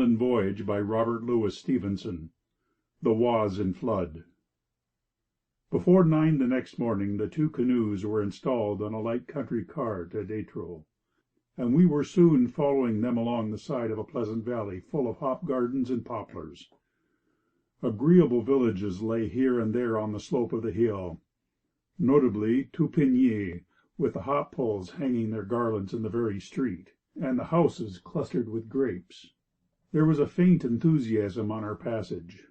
Voyage by Robert Louis Stevenson. The Oise in Flood. Before 9 the next morning the two canoes were installed on a light country cart at Étreux, and we were soon following them along the side of a pleasant valley full of hop gardens and poplars. Agreeable villages lay here and there on the slope of the hill, notably Toupigny, with the hop poles hanging their garlands in the very street, and the houses clustered with grapes. There was a faint enthusiasm on our passage.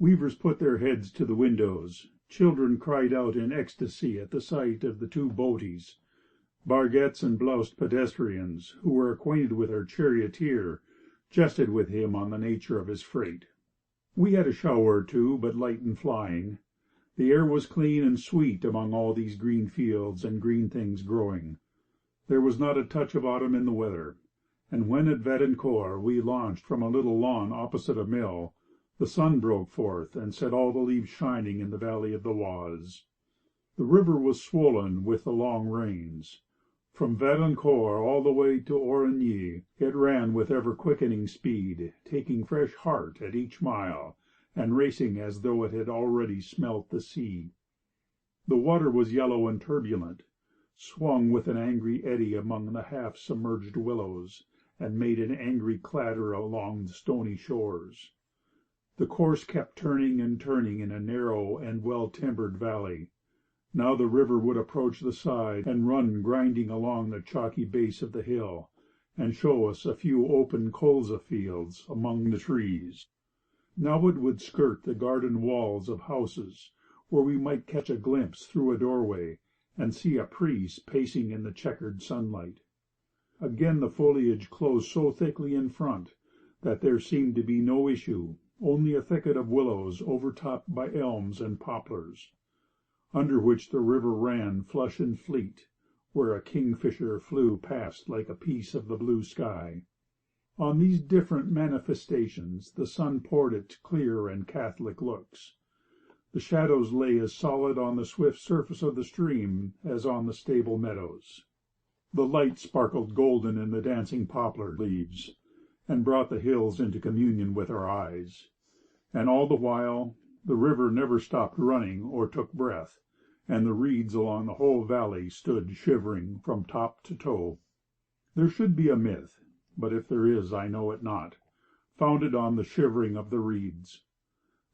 Weavers put their heads to the windows. Children cried out in ecstasy at the sight of the two boaties. Bargettes and bloused pedestrians, who were acquainted with our charioteer, jested with him on the nature of his freight. We had a shower or two, but light and flying. The air was clean and sweet among all these green fields and green things growing. There was not a touch of autumn in the weather. And when at Vadencourt we launched from a little lawn opposite a mill, the sun broke forth and set all the leaves shining in the valley of the Oise. The river was swollen with the long rains. From Vadencourt all the way to Origny it ran with ever-quickening speed, taking fresh heart at each mile, and racing as though it had already smelt the sea. The water was yellow and turbulent, swung with an angry eddy among the half-submerged willows, and made an angry clatter along the stony shores. The course kept turning and turning in a narrow and well-timbered valley. Now the river would approach the side and run grinding along the chalky base of the hill, and show us a few open colza fields among the trees. Now it would skirt the garden walls of houses, where we might catch a glimpse through a doorway, and see a priest pacing in the checkered sunlight. Again the foliage closed so thickly in front that there seemed to be no issue, only a thicket of willows overtopped by elms and poplars, under which the river ran flush and fleet, where a kingfisher flew past like a piece of the blue sky. On these different manifestations the sun poured its clear and catholic looks. The shadows lay as solid on the swift surface of the stream as on the stable meadows. The light sparkled golden in the dancing poplar leaves, and brought the hills into communion with our eyes. And all the while the river never stopped running or took breath, and the reeds along the whole valley stood shivering from top to toe. There should be a myth, but if there is I know it not, founded on the shivering of the reeds.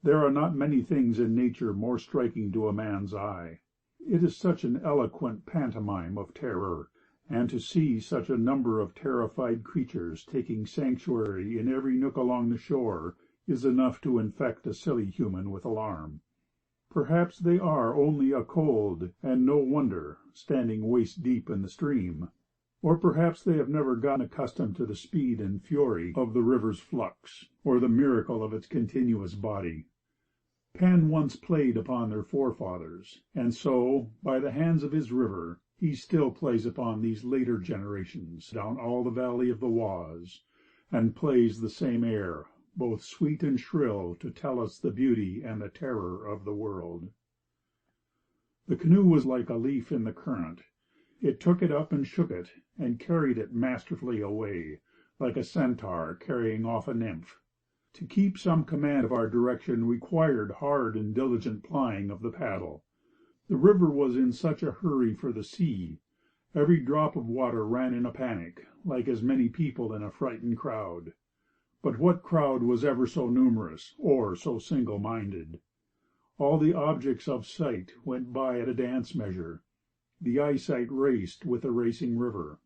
There are not many things in nature more striking to a man's eye. It is such an eloquent pantomime of terror, and to see such a number of terrified creatures taking sanctuary in every nook along the shore is enough to infect a silly human with alarm. Perhaps they are only a cold, and no wonder, standing waist deep in the stream. Or perhaps they have never gotten accustomed to the speed and fury of the river's flux, or the miracle of its continuous body. Pan once played upon their forefathers, and so, by the hands of his river, he still plays upon these later generations down all the valley of the Oise, and plays the same air, both sweet and shrill, to tell us the beauty and the terror of the world. The canoe was like a leaf in the current. It took it up and shook it, and carried it masterfully away, like a centaur carrying off a nymph. To keep some command of our direction required hard and diligent plying of the paddle. The river was in such a hurry for the sea. Every drop of water ran in a panic, like as many people in a frightened crowd. But what crowd was ever so numerous, or so single-minded? All the objects of sight went by at a dance measure. The eyesight raced with the racing river.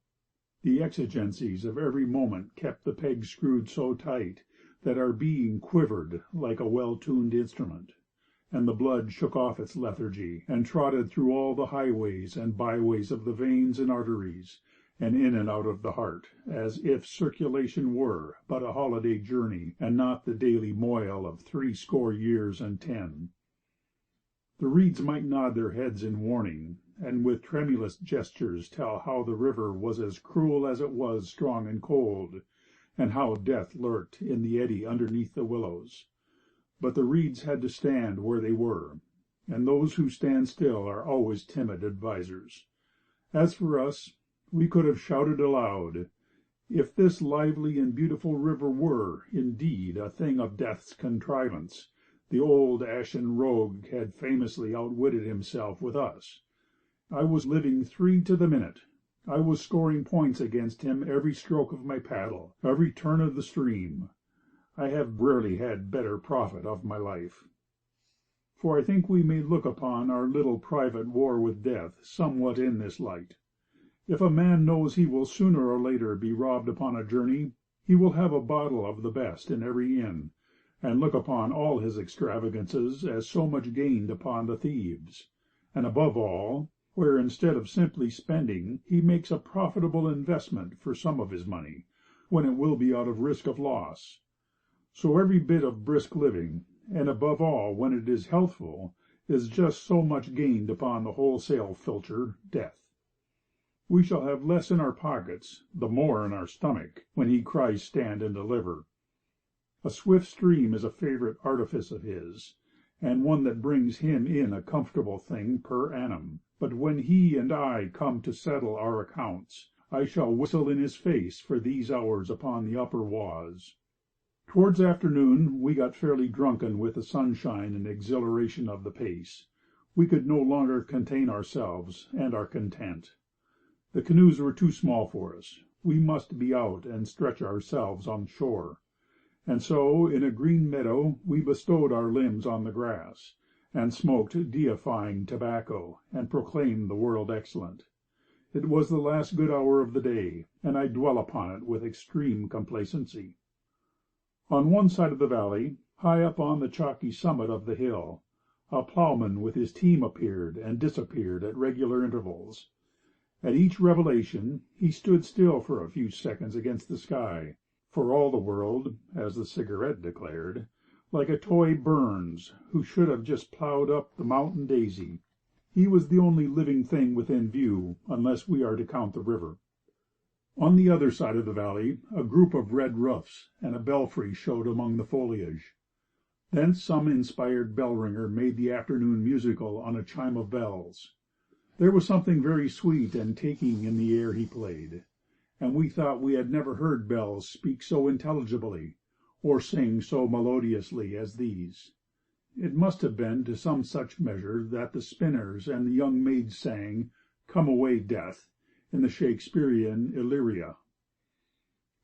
The exigencies of every moment kept the pegs screwed so tight that our being quivered like a well-tuned instrument, and the blood shook off its lethargy, and trotted through all the highways and byways of the veins and arteries, and in and out of the heart, as if circulation were but a holiday journey, and not the daily moil of 70 years and 10. The reeds might nod their heads in warning, and with tremulous gestures tell how the river was as cruel as it was strong and cold, and how death lurked in the eddy underneath the willows. But the reeds had to stand where they were, and those who stand still are always timid advisers. As for us, we could have shouted aloud. If this lively and beautiful river were, indeed, a thing of death's contrivance, the old ashen rogue had famously outwitted himself with us. I was living 3 to the minute. I was scoring points against him every stroke of my paddle, every turn of the stream. I have rarely had better profit of my life. For I think we may look upon our little private war with death somewhat in this light. If a man knows he will sooner or later be robbed upon a journey, he will have a bottle of the best in every inn, and look upon all his extravagances as so much gained upon the thieves, and above all, where instead of simply spending he makes a profitable investment for some of his money, when it will be out of risk of loss. So every bit of brisk living, and above all when it is healthful, is just so much gained upon the wholesale filcher, death. We shall have less in our pockets, the more in our stomach, when he cries stand and deliver. A swift stream is a favorite artifice of his, and one that brings him in a comfortable thing per annum. But when he and I come to settle our accounts, I shall whistle in his face for these hours upon the upper Oise. Towards afternoon we got fairly drunken with the sunshine and exhilaration of the pace. We could no longer contain ourselves and our content. The canoes were too small for us. We must be out and stretch ourselves on shore. And so, in a green meadow, we bestowed our limbs on the grass, and smoked deifying tobacco, and proclaimed the world excellent. It was the last good hour of the day, and I dwell upon it with extreme complacency. On one side of the valley, high up on the chalky summit of the hill, a ploughman with his team appeared and disappeared at regular intervals. At each revelation he stood still for a few seconds against the sky, for all the world, as the cigarette declared, like a toy Burns who should have just ploughed up the mountain daisy. He was the only living thing within view, unless we are to count the river. On the other side of the valley a group of red roofs and a belfry showed among the foliage. Thence some inspired bell-ringer made the afternoon musical on a chime of bells. There was something very sweet and taking in the air he played, and we thought we had never heard bells speak so intelligibly, or sing so melodiously as these. It must have been to some such measure that the spinners and the young maids sang, "Come away, Death," in the Shakespearean Illyria.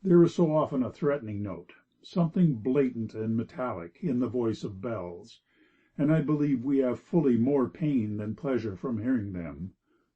There is so often a threatening note, something blatant and metallic, in the voice of bells, and I believe we have fully more pain than pleasure from hearing them.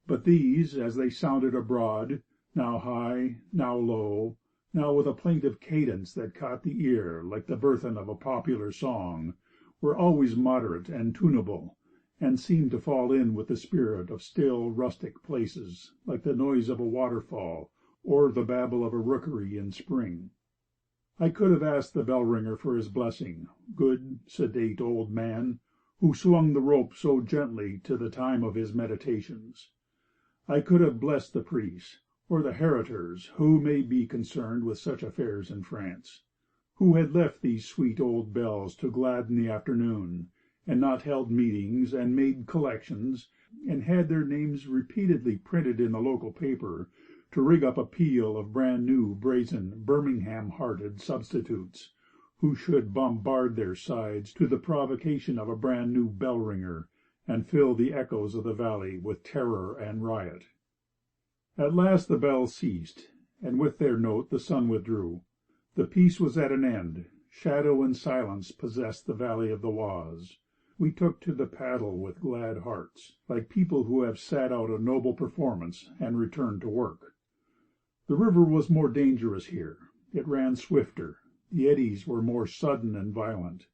But these, as they sounded abroad, now high, now low, now with a plaintive cadence that caught the ear like the burthen of a popular song, were always moderate and tunable, and seemed to fall in with the spirit of still, rustic places, like the noise of a waterfall or the babble of a rookery in spring. I could have asked the bell-ringer for his blessing, good, sedate old man, who swung the rope so gently to the time of his meditations. I could have blessed the priests, or the heritors who may be concerned with such affairs in France, who had left these sweet old bells to gladden the afternoon, and not held meetings and made collections, and had their names repeatedly printed in the local paper to rig up a peal of brand-new, brazen, Birmingham-hearted substitutes, who should bombard their sides to the provocation of a brand-new bell-ringer, and fill the echoes of the valley with terror and riot. At last the bells ceased, and with their note the sun withdrew. The piece was at an end. Shadow and silence possessed the valley of the Oise. We took to the paddle with glad hearts, like people who have sat out a noble performance and returned to work. The river was more dangerous here. It ran swifter. The eddies were more sudden and violent.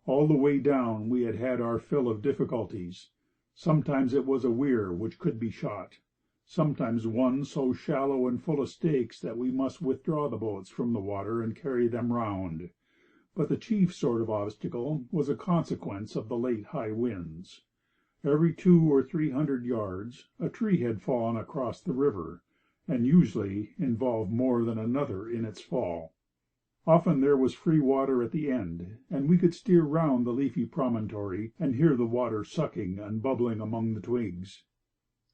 All the way down we had had our fill of difficulties. Sometimes it was a weir which could be shot, sometimes one so shallow and full of stakes that we must withdraw the boats from the water and carry them round. But the chief sort of obstacle was a consequence of the late high winds. Every 200 or 300 yards a tree had fallen across the river, and usually involved more than another in its fall. Often there was free water at the end, and we could steer round the leafy promontory and hear the water sucking and bubbling among the twigs.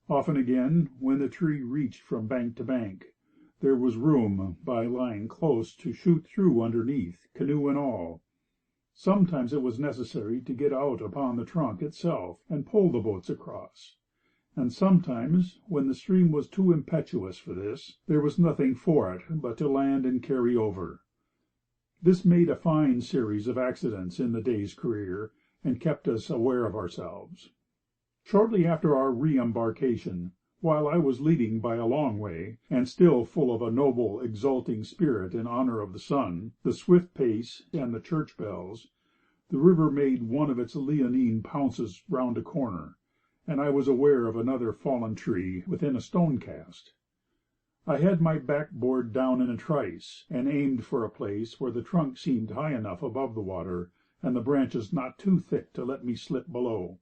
Often again, when the tree reached from bank to bank, There was room, by lying close, to shoot through underneath, canoe and all. Sometimes it was necessary to get out upon the trunk itself and pull the boats across; and sometimes, when the stream was too impetuous for this, there was nothing for it but to land and carry over. This made a fine series of accidents in the day's career, and kept us aware of ourselves. Shortly after our re-embarkation, while I was leading by a long way, and still full of a noble, exulting spirit in honor of the sun, the swift pace, and the church bells, the river made one of its leonine pounces round a corner, and I was aware of another fallen tree within a stone cast. I had my back-board down in a trice, and aimed for a place where the trunk seemed high enough above the water, and the branches not too thick to let me slip below.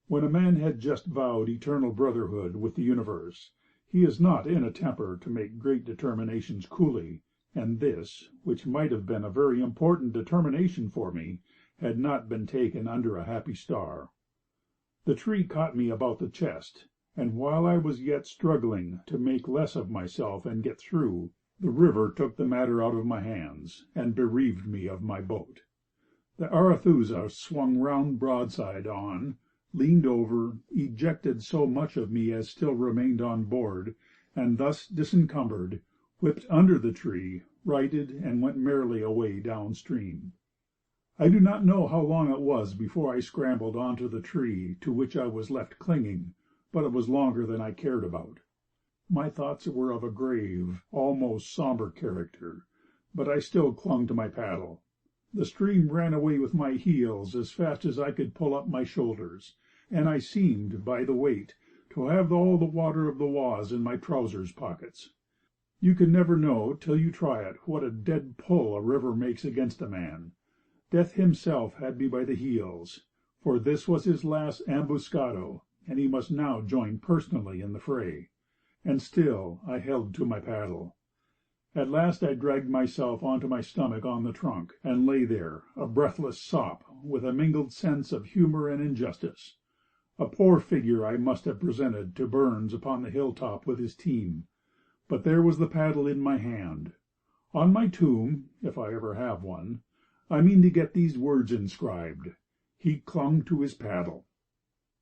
When a man had just vowed eternal brotherhood with the universe, he is not in a temper to make great determinations coolly, and this, which might have been a very important determination for me, had not been taken under a happy star. The tree caught me about the chest, and while I was yet struggling to make less of myself and get through, the river took the matter out of my hands, and bereaved me of my boat. The Arethusa swung round broadside on, leaned over, ejected so much of me as still remained on board, and thus disencumbered, whipped under the tree, righted, and went merrily away down stream. I do not know how long it was before I scrambled on to the tree to which I was left clinging, but it was longer than I cared about. My thoughts were of a grave, almost sombre character, but I still clung to my paddle. The stream ran away with my heels as fast as I could pull up my shoulders, and I seemed, by the weight, to have all the water of the Oise in my trousers pockets. You can never know, till you try it, what a dead pull a river makes against a man. Death himself had me by the heels, for this was his last ambuscado, and he must now join personally in the fray. And still I held to my paddle. At last I dragged myself onto my stomach on the trunk, and lay there, a breathless sop, with a mingled sense of humor and injustice. A poor figure I must have presented to Burns upon the hilltop with his team, but there was the paddle in my hand. On my tomb, if I ever have one, I mean to get these words inscribed: "He clung to his paddle."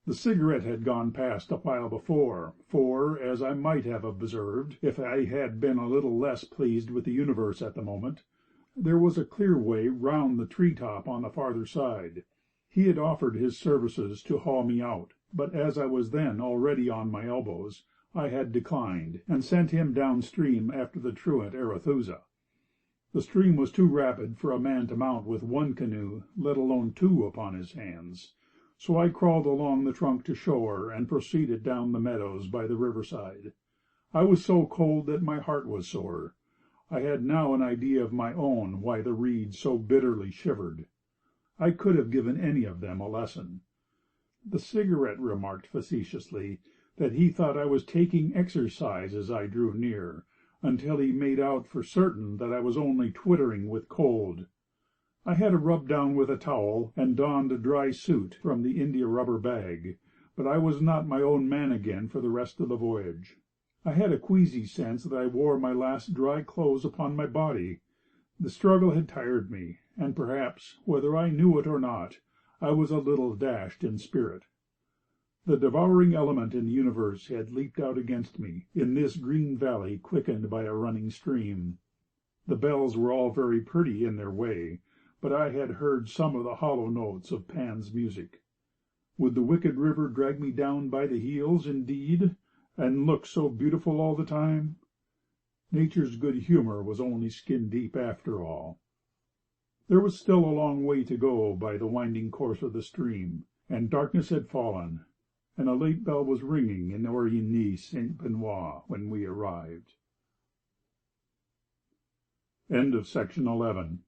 The cigarette had gone past a while before, for, as I might have observed if I had been a little less pleased with the universe at the moment, there was a clear way round the tree top on the farther side. He had offered his services to haul me out, but as I was then already on my elbows, I had declined, and sent him down stream after the truant Arethusa. The stream was too rapid for a man to mount with one canoe, let alone two, upon his hands, so I crawled along the trunk to shore, and proceeded down the meadows by the river side. I was so cold that my heart was sore. I had now an idea of my own why the reeds so bitterly shivered. I could have given any of them a lesson. The cigarette remarked facetiously that he thought I was taking exercise as I drew near, until he made out for certain that I was only twittering with cold. I had a rub down with a towel, and donned a dry suit from the India rubber bag, but I was not my own man again for the rest of the voyage. I had a queasy sense that I wore my last dry clothes upon my body. The struggle had tired me, and perhaps, whether I knew it or not, I was a little dashed in spirit. The devouring element in the universe had leaped out against me, in this green valley quickened by a running stream. The bells were all very pretty in their way, but I had heard some of the hollow notes of Pan's music. Would the wicked river drag me down by the heels, indeed, and look so beautiful all the time? Nature's good humor was only skin deep after all. There was still a long way to go by the winding course of the stream, and darkness had fallen, and a late bell was ringing in Origny-Saint-Benoît when we arrived. End of Section 11.